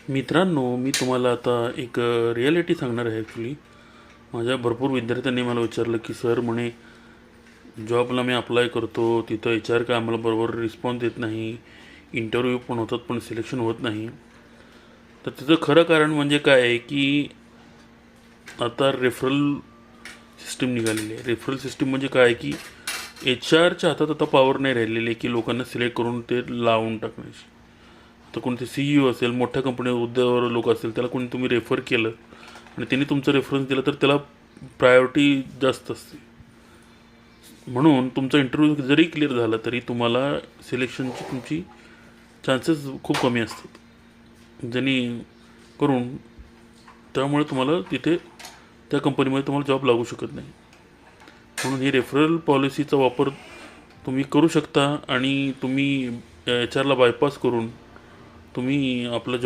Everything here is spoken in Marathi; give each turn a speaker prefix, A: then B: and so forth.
A: मित्रांनो, मी तुम्हाला आता एक रिॲलिटी सांगणार आहे. ॲक्च्युली माझ्या भरपूर विद्यार्थ्यांनी मला विचारलं की सर म्हणे जॉबला मी अप्लाय करतो, तिथं एच आर काय आम्हाला बरोबर रिस्पॉन्स देत नाही, इंटरव्ह्यू पण होतात पण सिलेक्शन होत नाही. तर त्याचं खरं कारण म्हणजे काय आहे की आता रेफरल सिस्टीम निघालेली आहे. रेफरल सिस्टीम म्हणजे काय आहे की एच आरच्या हातात आता पॉवर नाही राहिलेली आहे की लोकांना सिलेक्ट करून ते लावून टाकण्याची. तर कोणते CEO असेल, मोठ्या कंपनी उद्योगावर लोक असतील, त्याला कोणी तुम्ही रेफर केलं आणि त्यांनी तुमचं रेफरन्स दिलं तर त्याला प्रायोरिटी जास्त असते. म्हणून तुमचा इंटरव्ह्यू जरी क्लिअर झाला तरी तुम्हाला सिलेक्शनची तुमची चान्सेस खूप कमी असतात ज्यांनी करून. त्यामुळे तुम्हाला तिथे त्या कंपनीमध्ये तुम्हाला जॉब लागू शकत नाही. म्हणून ही रेफरल पॉलिसीचा वापर तुम्ही करू शकता आणि तुम्ही एच आरला बायपास करून तुम्ही आपला